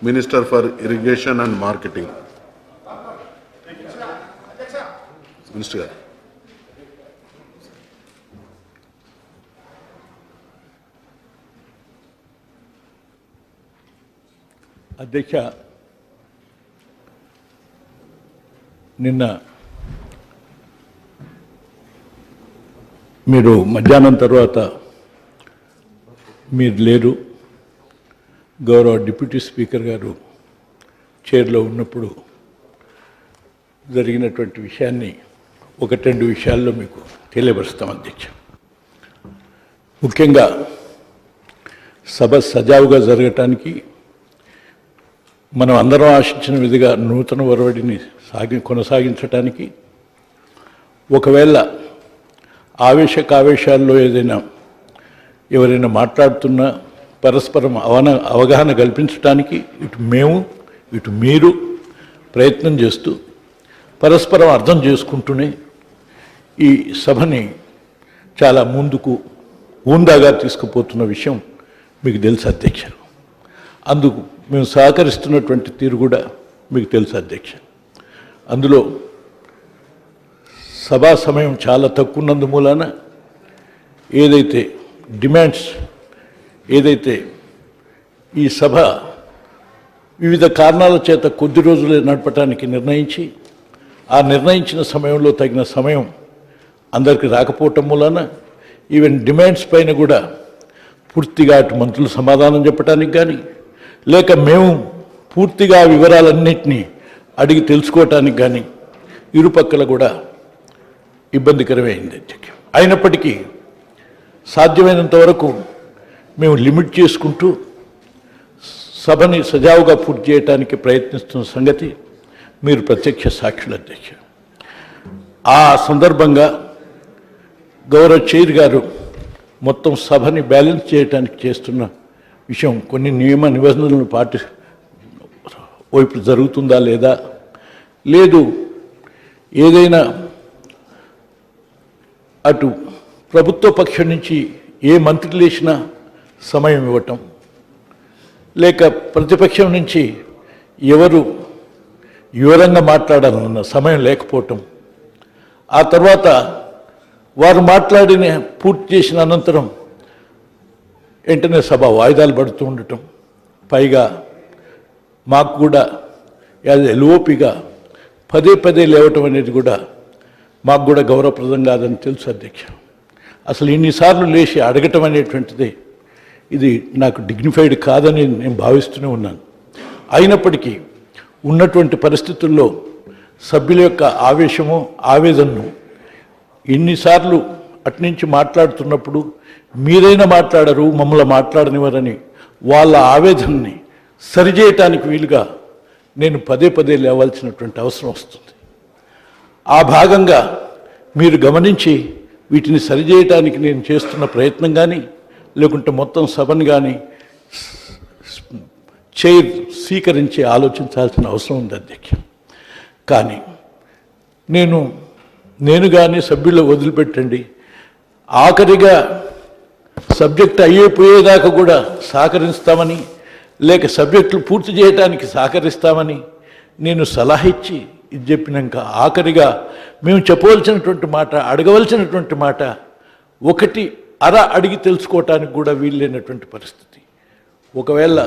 Minister for Irrigation and Marketing. Minister గారు. అధ్యక్ష, నిన్న మీరు మధ్యాహ్నం తర్వాత మీరు లేరు, గౌరవ డిప్యూటీ స్పీకర్ గారు చైర్లో ఉన్నప్పుడు జరిగినటువంటి విషయాన్ని ఒకటి రెండు విషయాల్లో మీకు తెలియపరుస్తాం అధ్యక్ష. ముఖ్యంగా సభ సజావుగా జరగటానికి మనం అందరం ఆశించిన విధిగా నూతన ఒరవడిని కొనసాగించటానికి ఒకవేళ ఆవేశాల్లో ఎవరైనా మాట్లాడుతున్నా పరస్పరం అవగాహన కల్పించడానికి ఇటు మేము ఇటు మీరు ప్రయత్నం చేస్తూ పరస్పరం అర్థం చేసుకుంటూనే ఈ సభని చాలా ముందుకు ఊందాగా తీసుకుపోతున్న విషయం మీకు తెలుసు అధ్యక్ష. అందుకు మేము సహకరిస్తున్నటువంటి తీరు కూడా మీకు తెలుసు అధ్యక్ష. అందులో సభా సమయం చాలా తక్కువ ఉన్నందు మూలాన ఏదైతే డిమాండ్స్ ఈ సభ వివిధ కారణాల చేత కొద్ది రోజులే నడపడానికి నిర్ణయించి ఆ నిర్ణయించిన సమయంలో తగిన సమయం అందరికీ రాకపోవటం మూలాన ఈవెన్ డిమాండ్స్ పైన కూడా పూర్తిగా అటు మంత్రులు సమాధానం చెప్పడానికి కానీ లేక మేము పూర్తిగా వివరాలన్నింటినీ అడిగి తెలుసుకోవటానికి కానీ ఇరుపక్కల కూడా ఇబ్బందికరమైంది. అయినప్పటికీ సాధ్యమైనంత వరకు మేము లిమిట్ చేసుకుంటూ సభని సజావుగా పూర్తి చేయడానికి ప్రయత్నిస్తున్న సంగతి మీరు ప్రత్యక్ష సాక్షులు అధ్యక్ష. ఆ సందర్భంగా గౌరవ చైర్ గారు మొత్తం సభని బ్యాలెన్స్ చేయడానికి చేస్తున్న విషయం కొన్ని నియమ నిబంధనలను వైపు జరుగుతుందా లేదా, లేదు ఏదైనా అటు ప్రభుత్వ పక్షం నుంచి ఏ మంత్రి లేచినా సమయం ఇవ్వటం, లేక ప్రతిపక్షం నుంచి ఎవరు వివరంగా మాట్లాడాలన్న సమయం లేకపోవటం, ఆ తర్వాత వారు మాట్లాడిన పూర్తి చేసిన అనంతరం వెంటనే సభ వాయిదాలు పడుతూ ఉండటం, పైగా మాకు కూడా యాజ్ ఎల్ఓపిగా పదే లేవటం అనేది కూడా మాకు కూడా గౌరవప్రదం కాదని తెలుసు అధ్యక్ష. అసలు ఇన్నిసార్లు లేచి అడగటం అనేటువంటిది ఇది నాకు డిగ్నిఫైడ్ కాదని నేను భావిస్తూనే ఉన్నాను. అయినప్పటికీ ఉన్నటువంటి పరిస్థితుల్లో సభ్యుల యొక్క ఆవేశము ఆవేదనను ఎన్నిసార్లు అట్నుంచి మాట్లాడుతున్నప్పుడు మీరైనా మాట్లాడరు, మమ్మల్ని మాట్లాడనివ్వరని వాళ్ళ ఆవేదనని సరిచేయటానికి వీలుగా నేను పదే లేవాల్సినటువంటి అవసరం వస్తుంది. ఆ భాగంగా మీరు గమనించి వీటిని సరిచేయటానికి నేను చేస్తున్న ప్రయత్నం కానీ లేకుంటే మొత్తం సభను కానీ చైర్ స్వీకరించి ఆలోచించాల్సిన అవసరం ఉంది అధ్యక్ష. కానీ నేను కానీ సభ్యులు వదిలిపెట్టండి, ఆఖరిగా సబ్జెక్ట్ అయిపోయేదాకా కూడా సహకరిస్తామని లేక సబ్జెక్టులు పూర్తి చేయడానికి సహకరిస్తామని నేను సలహా ఇచ్చి ఇది చెప్పినాక ఆఖరిగా మేము చెప్పవలసినటువంటి మాట అడగవలసినటువంటి మాట ఒకటి అడిగి తెలుసుకోవటానికి కూడా వీల్లేనటువంటి పరిస్థితి. ఒకవేళ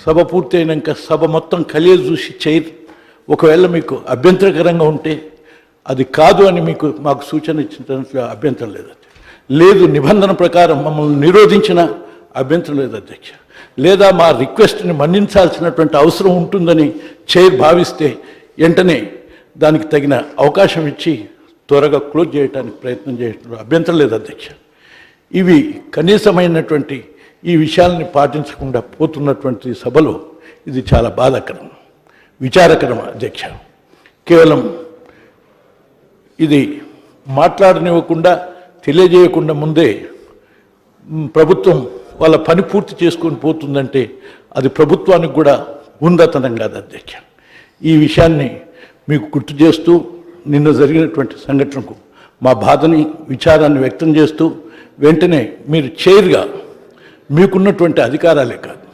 సభ పూర్తి అయినాక సభ మొత్తం కలిసి చూసి చైర్ ఒకవేళ మీకు అభ్యంతరకరంగా ఉంటే అది కాదు అని మాకు సూచన ఇచ్చినట్లు అభ్యంతరం లేదు, నిబంధన ప్రకారం మమ్మల్ని నిరోధించిన అభ్యంతరం లేదు అధ్యక్ష. లేదా మా రిక్వెస్ట్ని మన్నించాల్సినటువంటి అవసరం ఉంటుందని చైర్ భావిస్తే వెంటనే దానికి తగిన అవకాశం ఇచ్చి త్వరగా క్లోజ్ చేయడానికి ప్రయత్నం చేయడం అభ్యంతరం లేదు అధ్యక్ష. ఇవి కనీసమైనటువంటి ఈ విషయాలని పాటించకుండా పోతున్నటువంటి సభలో ఇది చాలా బాధాకరం, విచారకరం అధ్యక్ష. కేవలం ఇది మాట్లాడనివ్వకుండా తెలియజేయకుండా ముందే ప్రభుత్వం వాళ్ళ పని పూర్తి చేసుకొని పోతుందంటే అది ప్రభుత్వానికి కూడా ఉందతనం కాదు అధ్యక్ష. ఈ విషయాన్ని మీకు గుర్తు చేస్తూ నిన్న జరిగినటువంటి సంఘటనకు మా బాధని విచారాన్ని వ్యక్తం చేస్తూ వెంటనే మీరు చైర్గా మీకున్నటువంటి అధికారాలే కాదు,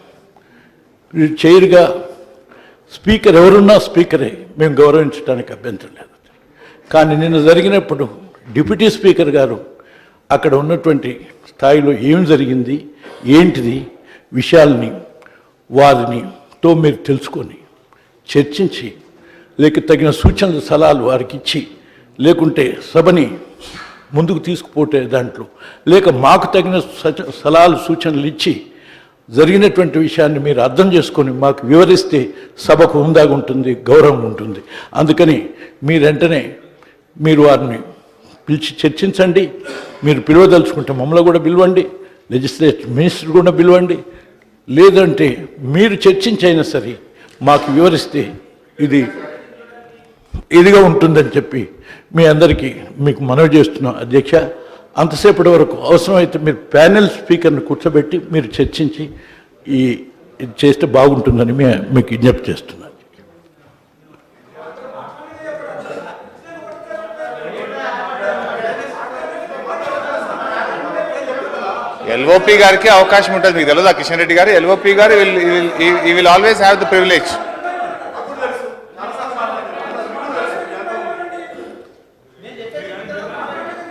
మీరు చైర్గా స్పీకర్ ఎవరున్నా స్పీకరే, మేము గౌరవించడానికి అభ్యంతరం లేదు. కానీ నిన్న జరిగినప్పుడు డిప్యూటీ స్పీకర్ గారు అక్కడ ఉన్నటువంటి స్థాయిలో ఏం జరిగింది ఏంటిది విషయాల్ని వారినితో మీరు తెలుసుకొని చర్చించి, లేక తగిన సూచనలు సలహాలు వారికి ఇచ్చి, లేకుంటే సభని ముందుకు తీసుకుపోతే దాంట్లో, లేక మాకు తగిన సలహాలు సూచనలు ఇచ్చి జరిగినటువంటి విషయాన్ని మీరు అర్థం చేసుకొని మాకు వివరిస్తే సభకు హుందాగా ఉంటుంది, గౌరవం ఉంటుంది. అందుకని వెంటనే మీరు వారిని పిలిచి చర్చించండి. మీరు పిలవదలుచుకుంటే మమ్మల్ని కూడా పిలవండి, లెజిస్లేటివ్ మినిస్టర్ కూడా పిలవండి. లేదంటే మీరు చర్చించైనా సరే మాకు వివరిస్తే ఇదిగా ఉంటుందని చెప్పి మీ అందరికీ మీకు మనవి చేస్తున్నాం అధ్యక్ష. అంతసేపటి వరకు అవసరమైతే మీరు ప్యానెల్ స్పీకర్ని కూర్చోబెట్టి మీరు చర్చించి ఇది చేస్తే బాగుంటుందని మీకు విజ్ఞప్తి చేస్తున్నాను. ఎల్ఓపి గారికి అవకాశం ఉంటుంది, మీకు తెలియదా కిషన్ రెడ్డి గారు? ఎల్ఓపి గారు will always have the privilege.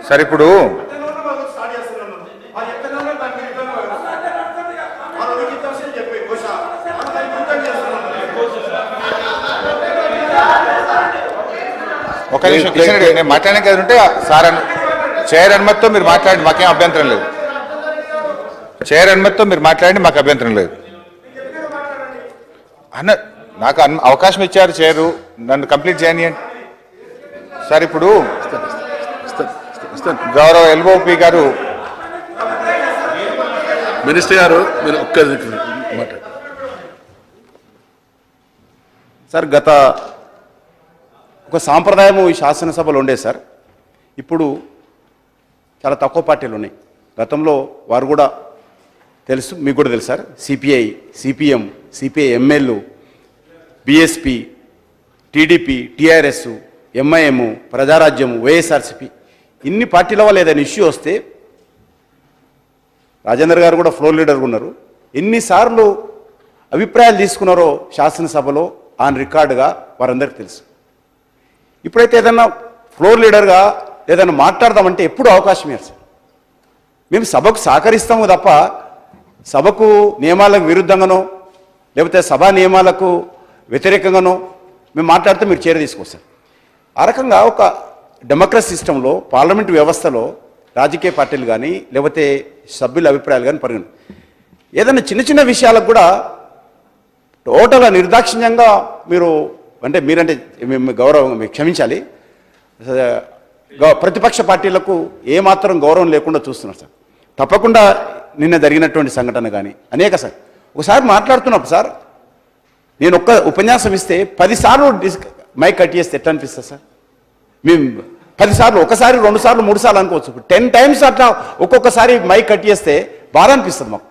Sir ఇప్పుడు ఒక నిమిషం కిషన్ రెడ్డి, నేను మాట్లాడడానికి అది ఉంటే సార్ చైర్ అనుమతితో మీరు మాట్లాడండి, మాకేం అభ్యంతరం లేదు. చైర్ అనుమతితో మీరు మాట్లాడండి, మాకు అభ్యంతరం లేదు అన్న. నాకు అవకాశం ఇచ్చారు చైరు, నన్ను కంప్లీట్ చేయనియండి సార్. ఇప్పుడు గౌరవ ఎల్ఓపి గారు, మినిస్టర్ గారు మీరు ఒక్క మాట్లాడు సార్. గత ఒక సాంప్రదాయం ఈ శాసనసభలో ఉండే సార్. ఇప్పుడు చాలా తక్కువ పార్టీలు ఉన్నాయి. గతంలో వారు కూడా తెలుసు, మీకు కూడా తెలుసు sir. CPI, CPM, CPI ML, BSP, TDP, TRS, MIM, Praja Rajyam, YSRCP, ఇన్ని పార్టీల వల్ల ఏదైనా ఇష్యూ వస్తే రాజేందర్ గారు కూడా ఫ్లోర్ లీడర్గా ఉన్నారు. ఎన్నిసార్లు అభిప్రాయాలు తీసుకున్నారో శాసనసభలో ఆన్ రికార్డుగా వారందరికీ తెలుసు. ఇప్పుడైతే ఏదన్నా ఫ్లోర్ లీడర్గా ఏదైనా మాట్లాడదామంటే ఎప్పుడు అవకాశం ఇవ్వరు సార్. మేము సభకు సహకరిస్తాము తప్ప సభకు నియమాలకు విరుద్ధంగానో లేకపోతే సభా నియమాలకు వ్యతిరేకంగానో మేము మాట్లాడితే మీరు చర్య తీసుకోవచ్చు. ఆ రకంగా ఒక డెమోక్రసీ సిస్టంలో, పార్లమెంటు వ్యవస్థలో రాజకీయ పార్టీలు కానీ లేకపోతే సభ్యుల అభిప్రాయాలు కానీ పరిగణ ఏదైనా చిన్న చిన్న విషయాలకు కూడా టోటల్గా నిర్దాక్షిణ్యంగా మీరు అంటే మీరంటే మేము గౌరవం మీకు క్షమించాలి, ప్రతిపక్ష పార్టీలకు ఏమాత్రం గౌరవం లేకుండా చూస్తున్నారు సార్. తప్పకుండా నిన్న జరిగినటువంటి సంఘటన కానీ అనేక సార్ ఒకసారి మాట్లాడుతున్నప్పుడు సార్ నేను ఒక్క ఉపన్యాసం ఇస్తే 10 సార్లు మైక్ కట్ చేస్తే ఎట్లా అనిపిస్తుంది సార్? మేము 10 సార్లు, ఒకసారి 2 సార్లు 3 సార్లు అనుకోవచ్చు. 10 టైమ్స్ అట్లా ఒక్కొక్కసారి మైక్ కట్ చేస్తే బాధ అనిపిస్తుంది మాకు.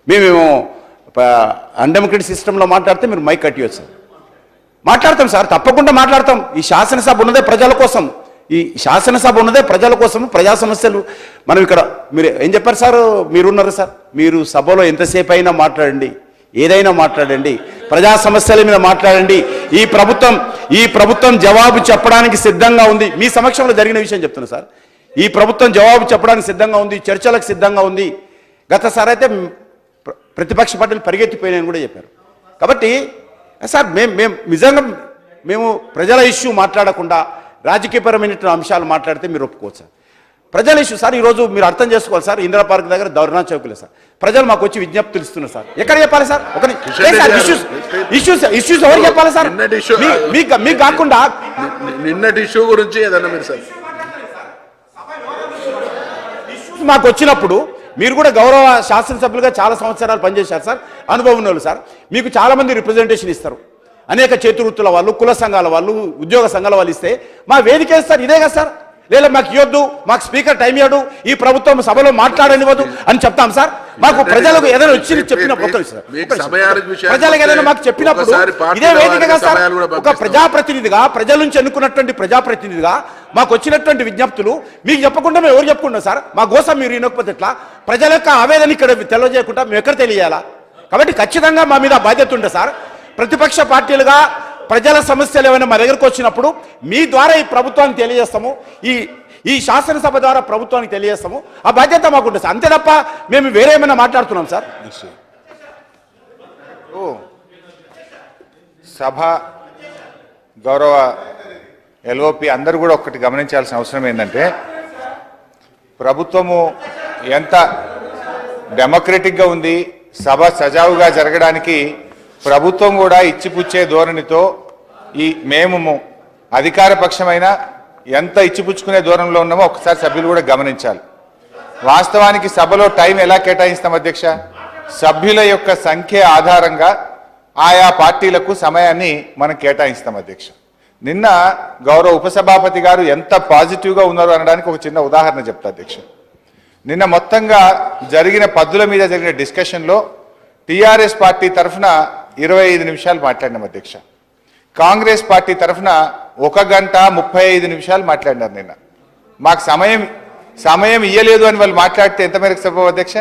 మేమేమో అన్డెమోక్రటిక్ సిస్టంలో మాట్లాడితే మీరు మైక్ కట్ చేయొచ్చు సార్. మాట్లాడతాం సార్, తప్పకుండా మాట్లాడతాం. ఈ శాసనసభ ఉన్నదే ప్రజల కోసం, ఈ శాసనసభ ఉన్నదే ప్రజల కోసం. ప్రజా సమస్యలు మనం ఇక్కడ మీరు ఏం చెప్పారు సార్? మీరున్నారు సార్, మీరు సభలో ఎంతసేపు అయినా మాట్లాడండి, ఏదైనా మాట్లాడండి, ప్రజా సమస్యల మీద మాట్లాడండి. ఈ ప్రభుత్వం జవాబు చెప్పడానికి సిద్ధంగా ఉంది. మీ సమక్షంలో జరిగిన విషయం చెప్తున్నా సార్. ఈ ప్రభుత్వం జవాబు చెప్పడానికి సిద్ధంగా ఉంది, చర్చలకు సిద్ధంగా ఉంది. గతసారి అయితే ప్రతిపక్ష పార్టీలు పరిగెత్తిపోయినాయని కూడా చెప్పారు. కాబట్టి సార్ మేము నిజంగా మేము ప్రజల ఇష్యూ మాట్లాడకుండా రాజకీయపరమైన అంశాలు మాట్లాడితే మీరు ఒప్పుకోవచ్చు సార్. ప్రజల ఇష్యూ సార్ ఈరోజు మీరు అర్థం చేసుకోవాలి సార్. ఇందిరా పార్క్ దగ్గర ధర్నా చౌకలే సార్, ప్రజలు మాకు వచ్చి విజ్ఞప్తులు ఇస్తున్నారు సార్. ఎక్కడ చెప్పాలి సార్? ఇష్యూస్ ఎవరు చెప్పాలి సార్? మీకు కాకుండా నిన్నటి ఇష్యూ గురించి ఏదన్నా మీరు సార్ మాకు వచ్చినప్పుడు మీరు కూడా గౌరవ శాసనసభ్యులుగా చాలా సంవత్సరాలు పనిచేశారు సార్, అనుభవం ఉన్నోళ్ళు సార్. మీకు చాలామంది రిప్రజెంటేషన్ ఇస్తారు, అనేక చేతివృత్తుల వాళ్ళు, కుల సంఘాల వాళ్ళు, ఉద్యోగ సంఘాల వాళ్ళు ఇస్తే మా వేదిక ఇస్తారు. ఇదే కదా సార్? లేదా మాకు ఇవ్వద్దు, మాకు స్పీకర్ టైం ఇవ్వడు, ఈ ప్రభుత్వం సభలో మాట్లాడనివ్వదు అని చెప్తాం సార్. మాకు ప్రజలకు ఏదైనా వచ్చి చెప్పినప్పుడు ప్రజలకు ఏదైనా మాకు చెప్పినప్పుడు ఇదే వేదిక కదా సార్? ఒక ప్రజాప్రతినిధిగా, ప్రజల నుంచి ఎన్నుకున్నటువంటి ప్రజాప్రతినిధిగా మాకు వచ్చినటువంటి విజ్ఞప్తులు మీకు చెప్పకుండా మేము ఎవరు చెప్పుకుంటాం సార్? మా కోసం మీరు వినకపోతే ఎట్లా? ప్రజల యొక్క ఆవేదన ఇక్కడ తెలియజేయకుండా మేము ఎక్కడ తెలియాలా? కాబట్టి ఖచ్చితంగా మా మీద బాధ్యత ఉంటుంది సార్. ప్రతిపక్ష పార్టీలుగా ప్రజల సమస్యలు ఏమైనా మా దగ్గరకు వచ్చినప్పుడు మీ ద్వారా ఈ ప్రభుత్వానికి తెలియజేస్తాము, ఈ శాసనసభ ద్వారా ప్రభుత్వానికి తెలియజేస్తాము. ఆ బాధ్యత మాకుంటుంది సార్. అంతే తప్ప మేము వేరే ఏమైనా మాట్లాడుతున్నాం సార్? సభ గౌరవ ఎల్ఓపి అందరూ కూడా ఒకటి గమనించాల్సిన అవసరం ఏంటంటే, ప్రభుత్వము ఎంత డెమోక్రటిక్గా ఉంది, సభ సజావుగా జరగడానికి ప్రభుత్వం కూడా ఇచ్చిపుచ్చే ధోరణితో మేము అధికార పక్షమైన ఎంత ఇచ్చిపుచ్చుకునే దూరంలో ఉన్నామో ఒకసారి సభ్యులు కూడా గమనించాలి. వాస్తవానికి సభలో టైం ఎలా కేటాయిస్తాం అధ్యక్ష? సభ్యుల యొక్క సంఖ్య ఆధారంగా ఆయా పార్టీలకు సమయాన్ని మనం కేటాయిస్తాం అధ్యక్ష. నిన్న గౌరవ ఉపసభాపతి గారు ఎంత పాజిటివ్గా ఉన్నారో అనడానికి ఒక చిన్న ఉదాహరణ చెప్తా అధ్యక్ష. నిన్న మొత్తంగా జరిగిన పద్దుల మీద జరిగిన డిస్కషన్లో టీఆర్ఎస్ పార్టీ తరఫున 25 నిమిషాలు మాట్లాడినాం అధ్యక్ష. కాంగ్రెస్ పార్టీ తరఫున 1 గంట 35 నిమిషాలు మాట్లాడినారు. నిన్న మాకు సమయం ఇయ్యలేదు అని వాళ్ళు మాట్లాడితే ఎంత మేరకు సభ అధ్యక్ష?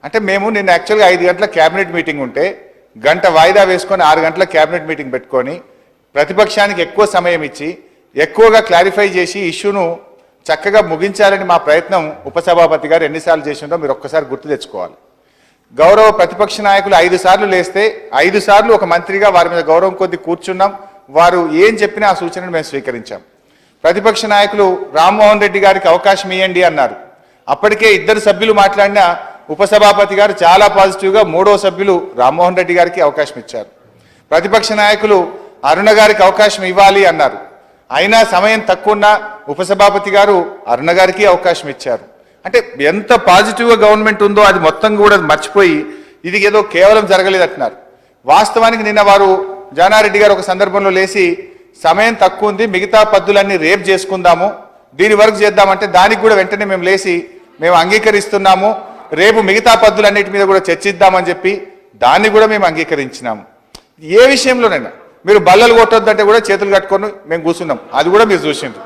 అంటే మేము నిన్న యాక్చువల్గా 5 గంటల క్యాబినెట్ మీటింగ్ ఉంటే గంట వాయిదా వేసుకొని 6 గంటల క్యాబినెట్ మీటింగ్ పెట్టుకొని ప్రతిపక్షానికి ఎక్కువ సమయం ఇచ్చి ఎక్కువగా క్లారిఫై చేసి ఇష్యూను చక్కగా ముగించాలని మా ప్రయత్నం ఉపసభాపతి గారు ఎన్నిసార్లు చేసిందో మీరు ఒక్కసారి గుర్తు తెచ్చుకోవాలి. గౌరవ ప్రతిపక్ష నాయకులు 5 సార్లు లేస్తే 5 సార్లు ఒక మంత్రిగా వారి మీద గౌరవం కొద్ది కూర్చున్నాం. వారు ఏం చెప్పినా ఆ సూచనను మేము స్వీకరించాం. ప్రతిపక్ష నాయకులు రామ్మోహన్ రెడ్డి గారికి అవకాశం ఇవ్వండి అన్నారు. అప్పటికే 2 సభ్యులు మాట్లాడిన ఉపసభాపతి గారు చాలా పాజిటివ్గా 3వ సభ్యులు రామ్మోహన్ రెడ్డి గారికి అవకాశం ఇచ్చారు. ప్రతిపక్ష నాయకులు అరుణ గారికి అవకాశం ఇవ్వాలి అన్నారు. అయినా సమయం తక్కువ ఉన్న ఉపసభాపతి గారు అరుణ గారికి అవకాశం ఇచ్చారు. అంటే ఎంత పాజిటివ్గా గవర్నమెంట్ ఉందో అది మొత్తం కూడా మర్చిపోయి ఇది ఏదో కేవలం జరగలేదంటున్నారు. వాస్తవానికి నిన్న వారు జానారెడ్డి గారు ఒక సందర్భంలో లేచి సమయం తక్కువ ఉంది, మిగతా పద్దులన్నీ రేపు చేసుకుందాము, దీని వరకు చేద్దామంటే దానికి కూడా వెంటనే మేము లేచి మేము అంగీకరిస్తున్నాము, రేపు మిగతా పద్దులన్నిటి మీద కూడా చర్చిద్దామని చెప్పి దాన్ని కూడా మేము అంగీకరించినాము. ఏ విషయంలోనైనా మీరు బల్లలు కొట్టొద్దంటే కూడా చేతులు కట్టుకొని మేము కూర్చున్నాం, అది కూడా మీరు చూసిండ్రు.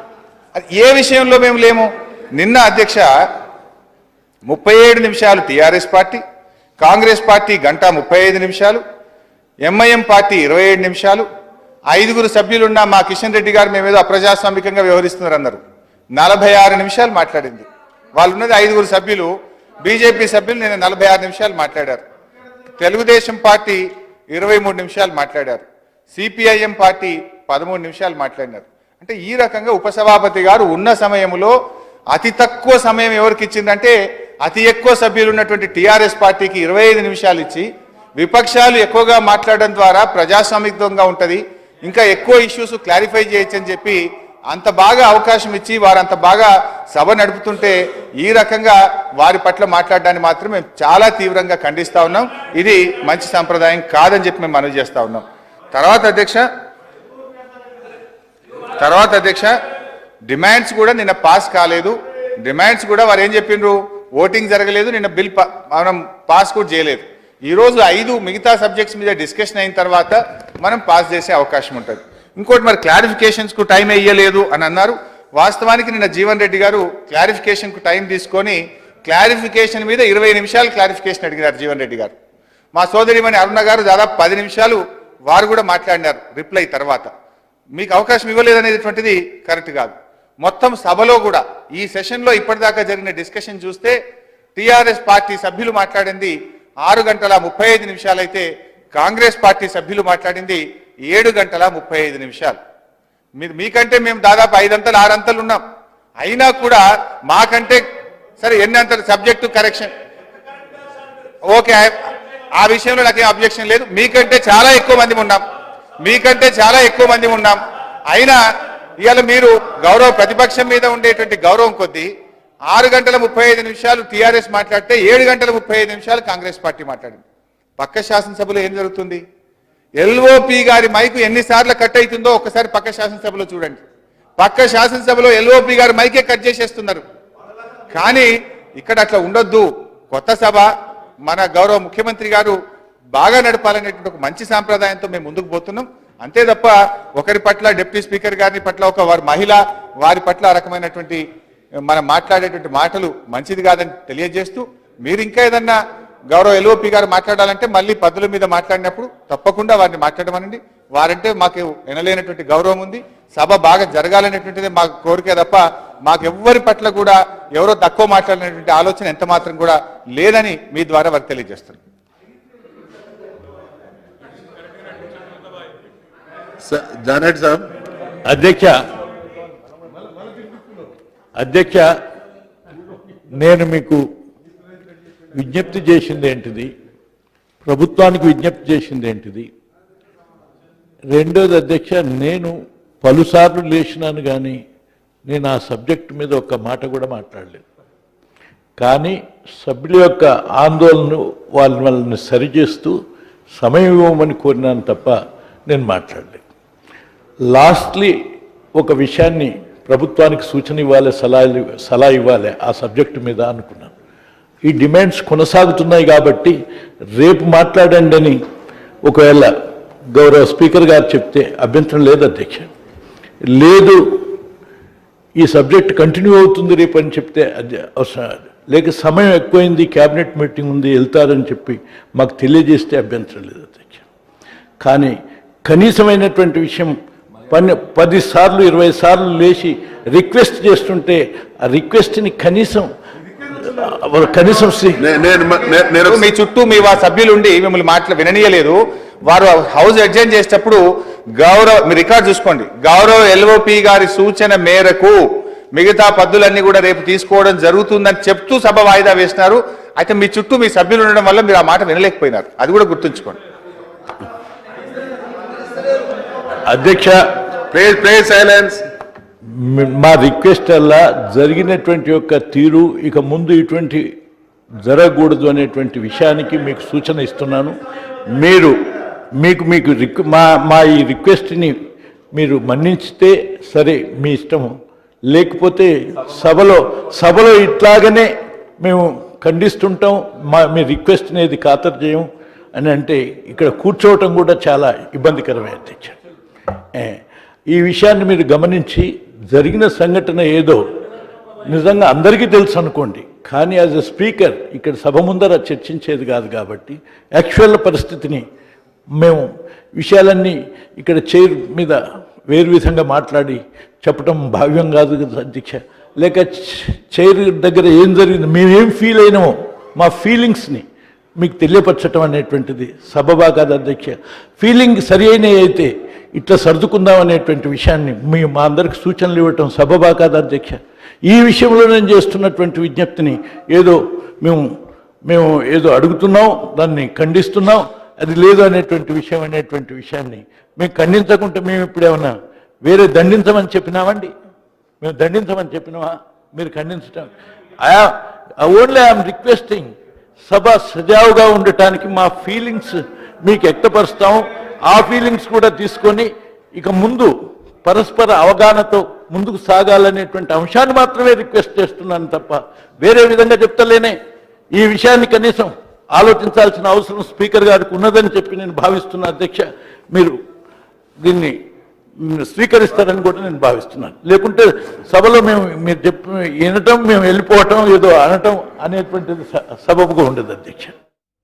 అది ఏ విషయంలో మేము లేము. నిన్న అధ్యక్ష 37 నిమిషాలు టీఆర్ఎస్ పార్టీ, కాంగ్రెస్ పార్టీ 1 గంట 35 నిమిషాలు, ఎంఐఎం పార్టీ 27 నిమిషాలు, 5 సభ్యులున్న మా కిషన్ రెడ్డి గారు మేమేదో అప్రజాస్వామికంగా వ్యవహరిస్తున్నారు అన్నారు. 46 నిమిషాలు మాట్లాడింది. వాళ్ళు ఉన్నది 5 సభ్యులు, బీజేపీ సభ్యులు నిన్న 46 నిమిషాలు మాట్లాడారు. తెలుగుదేశం పార్టీ 23 నిమిషాలు మాట్లాడారు. సిపిఐఎం పార్టీ 13 నిమిషాలు మాట్లాడినారు. అంటే ఈ రకంగా ఉపసభాపతి గారు ఉన్న సమయంలో అతి తక్కువ సమయం ఎవరికి ఇచ్చిందంటే అతి ఎక్కువ సభ్యులు ఉన్నటువంటి టీఆర్ఎస్ పార్టీకి 25 నిమిషాలు ఇచ్చి విపక్షాలు ఎక్కువగా మాట్లాడడం ద్వారా ప్రజాస్వామికంగా ఉంటుంది, ఇంకా ఎక్కువ ఇష్యూస్ క్లారిఫై చేయొచ్చు అని చెప్పి అంత బాగా అవకాశం ఇచ్చి వారు అంత బాగా సభ నడుపుతుంటే ఈ రకంగా వారి పట్ల మాట్లాడడాన్ని మాత్రం మేము చాలా తీవ్రంగా ఖండిస్తా ఉన్నాం. ఇది మంచి సంప్రదాయం కాదని చెప్పి మేము మనవి చేస్తా ఉన్నాం. తర్వాత అధ్యక్ష డిమాండ్స్ కూడా నిన్న పాస్ కాలేదు. డిమాండ్స్ కూడా వారు ఏం చెప్పిండ్రు, ఓటింగ్ జరగలేదు, నిన్న బిల్ మనం పాస్ కూడా చేయలేదు. ఈరోజు 5 మిగతా సబ్జెక్ట్స్ మీద డిస్కషన్ అయిన తర్వాత మనం పాస్ చేసే అవకాశం ఉంటుంది. ఇంకోటి మరి క్లారిఫికేషన్స్కు టైం ఇయ్యలేదు అని అన్నారు. వాస్తవానికి నిన్న జీవన్ రెడ్డి గారు క్లారిఫికేషన్కు టైం తీసుకొని క్లారిఫికేషన్ మీద 20 నిమిషాలు క్లారిఫికేషన్ అడిగినారు జీవన్ రెడ్డి గారు. మా సోదరిమణి అరుణ గారు దాదాపు 10 నిమిషాలు వారు కూడా మాట్లాడినారు రిప్లై తర్వాత. మీకు అవకాశం ఇవ్వలేదనేటువంటిది కరెక్ట్ కాదు. మొత్తం సభలో కూడా ఈ సెషన్లో ఇప్పటిదాకా జరిగిన డిస్కషన్ చూస్తే టీఆర్ఎస్ పార్టీ సభ్యులు మాట్లాడింది 6 గంటల 35 నిమిషాలు అయితే కాంగ్రెస్ పార్టీ సభ్యులు మాట్లాడింది 7 గంటల 35 నిమిషాలు. మీకంటే మేము దాదాపు 5 అంతలు 6 అంతలు ఉన్నాం. అయినా కూడా మాకంటే సరే ఎన్ని అంతలు సబ్జెక్టు కరెక్షన్ ఓకే, ఆ విషయంలో నాకేం అబ్జెక్షన్ లేదు. మీకంటే చాలా ఎక్కువ మంది ఉన్నాం. అయినా ఇవాళ మీరు గౌరవ ప్రతిపక్షం మీద ఉండేటువంటి గౌరవం కొద్దీ 6 గంటల 35 నిమిషాలు టీఆర్ఎస్ మాట్లాడితే 7 గంటల 35 నిమిషాలు కాంగ్రెస్ పార్టీ మాట్లాడింది. పక్క శాసనసభలో ఏం జరుగుతుంది? ఎల్ఓపి గారి మైకు ఎన్నిసార్లు కట్ అవుతుందో ఒకసారి పక్క శాసనసభలో చూడండి. పక్క శాసనసభలో ఎల్ఓపి గారి మైకే కట్ చేసేస్తున్నారు. కానీ ఇక్కడ అట్లా ఉండొద్దు. కొత్త సభ మన గౌరవ ముఖ్యమంత్రి గారు బాగా నడపాలనేటువంటి ఒక మంచి సాంప్రదాయంతో మేము ముందుకు పోతున్నాం. అంతే తప్ప ఒకరి పట్ల డిప్యూటీ స్పీకర్ గారి పట్ల వారి మహిళ వారి పట్ల ఆ రకమైనటువంటి మనం మాట్లాడేటువంటి మాటలు మంచిది కాదని తెలియజేస్తూ మీరు ఇంకా ఏదన్నా గౌరవ ఎల్ఓపి గారు మాట్లాడాలంటే మళ్ళీ పద్ధతుల మీద మాట్లాడినప్పుడు తప్పకుండా వారిని మాట్లాడమనండి. వారంటే మాకు ఎనలేనటువంటి గౌరవం ఉంది. సభ బాగా జరగాలనేటువంటిది మాకు కోరికే తప్ప మాకెవ్వరి పట్ల కూడా ఎవరో తక్కువ మాట్లాడినటువంటి ఆలోచన ఎంత మాత్రం కూడా లేదని మీ ద్వారా వారికి తెలియజేస్తారు. జానెట్ సాబ్. అధ్యక్ష, నేను మీకు విజ్ఞప్తి చేసింది ఏంటిది, ప్రభుత్వానికి విజ్ఞప్తి చేసింది ఏంటిది. రెండోది అధ్యక్ష, నేను పలుసార్లు లేచినాను కానీ నేను ఆ సబ్జెక్టు మీద ఒక్క మాట కూడా మాట్లాడలేదు. కానీ సభ్యుల యొక్క ఆందోళన వాళ్ళని సరిచేస్తూ సమయం ఇవ్వమని కోరినాను తప్ప నేను మాట్లాడలేదు. లాస్ట్లీ ఒక విషయాన్ని ప్రభుత్వానికి సూచన ఇవ్వాలి, సలహా ఇవ్వాలి ఆ సబ్జెక్టు మీద అనుకున్నాను. ఈ డిమాండ్స్ కొనసాగుతున్నాయి కాబట్టి రేపు మాట్లాడండి అని ఒకవేళ గౌరవ స్పీకర్ గారు చెప్తే అభ్యంతరం లేదు అధ్యక్ష. లేదు ఈ సబ్జెక్ట్ కంటిన్యూ అవుతుంది రేపు అని చెప్తే అవసరం, లేక సమయం ఎక్కువైంది, క్యాబినెట్ మీటింగ్ ఉంది, వెళ్తారని చెప్పి మాకు తెలియజేస్తే అభ్యంతరం లేదు అధ్యక్ష. కానీ కనీసమైనటువంటి విషయం 10 సార్లు 20 సార్లు లేచి రిక్వెస్ట్ చేస్తుంటే ఆ రిక్వెస్ట్ని కనీసం మీ చుట్టూ మీ సభ్యులు ఉండి మిమ్మల్ని విననీయలేదు. వారు హౌస్ అడ్జైన్ చేసేటప్పుడు మీ రికార్డ్ చూసుకోండి, గౌరవ ఎల్ఓపి గారి సూచన మేరకు మిగతా పద్ధతులన్నీ కూడా రేపు తీసుకోవడం జరుగుతుందని చెప్తూ సభ వాయిదా వేసినారు. అయితే మీ చుట్టూ మీ సభ్యులు ఉండడం వల్ల మీరు ఆ మాట వినలేకపోయినారు, అది కూడా గుర్తుంచుకోండి. అధ్యక్ష, ప్లీజ్ సైలెన్స్. మా రిక్వెస్ట్ అలా జరిగినటువంటి యొక్క తీరు ఇక ముందు ఇటువంటి జరగకూడదు అనేటువంటి విషయానికి మీకు సూచన ఇస్తున్నాను. మీరు మా ఈ రిక్వెస్ట్ని మీరు మన్నించితే సరే మీ ఇష్టము, లేకపోతే సభలో ఇట్లాగనే మేము ఖండిస్తుంటాం, మీ రిక్వెస్ట్ అనేది ఖాతరు చేయం అని అంటే ఇక్కడ కూర్చోవటం కూడా చాలా ఇబ్బందికరమే అధ్యక్ష. ఈ విషయాన్ని మీరు గమనించి జరిగిన సంఘటన ఏదో నిజంగా అందరికీ తెలుసు అనుకోండి, కానీ యాజ్ ఎ స్పీకర్ ఇక్కడ సభ ముందర చర్చించేది కాదు కాబట్టి యాక్చువల్ పరిస్థితిని మేము విషయాలన్నీ ఇక్కడ చైర్ మీద వేరు విధంగా మాట్లాడి చెప్పడం భావ్యం కాదు కదా అధ్యక్ష. లేక చైర్ దగ్గర ఏం జరిగింది, మేమేం ఫీల్ అయినామో మా ఫీలింగ్స్ని మీకు తెలియపరచడం అనేటువంటిది సబబా కాదు అధ్యక్ష. ఫీలింగ్ సరి అయినవి అయితే ఇట్లా సర్దుకుందాం అనేటువంటి విషయాన్ని మా అందరికి సూచనలు ఇవ్వటం సబబా కాదు అధ్యక్ష. ఈ విషయంలో నేను చేస్తున్నటువంటి విజ్ఞప్తిని ఏదో మేము ఏదో అడుగుతున్నాం, దాన్ని ఖండిస్తున్నాం, అది లేదు అనేటువంటి విషయాన్ని మేము ఖండించకుంటే మేము ఇప్పుడు ఏమన్నా వేరే దండించమని చెప్పినామండి? మేము దండించమని చెప్పినామా? మీరు ఖండించటం ఓన్లీ ఐఎమ్ రిక్వెస్టింగ్ సభ సజావుగా ఉండటానికి మా ఫీలింగ్స్ మీకు వ్యక్తపరుస్తాం. ఆ ఫీలింగ్స్ కూడా తీసుకొని ఇక ముందు పరస్పర అవగాహనతో ముందుకు సాగాలనేటువంటి అంశాన్ని మాత్రమే రిక్వెస్ట్ చేస్తున్నాను తప్ప వేరే విధంగా చెప్తలేనే. ఈ విషయాన్ని కనీసం ఆలోచించాల్సిన అవసరం స్పీకర్ గారికి ఉన్నదని చెప్పి నేను భావిస్తున్నా అధ్యక్ష. మీరు దీన్ని స్వీకరిస్తారని కూడా నేను భావిస్తున్నాను. లేకుంటే సభలో మీరు వినటం, మేము వెళ్ళిపోవటం, ఏదో అనటం అనేటువంటిది సబబుగా ఉండదు అధ్యక్ష.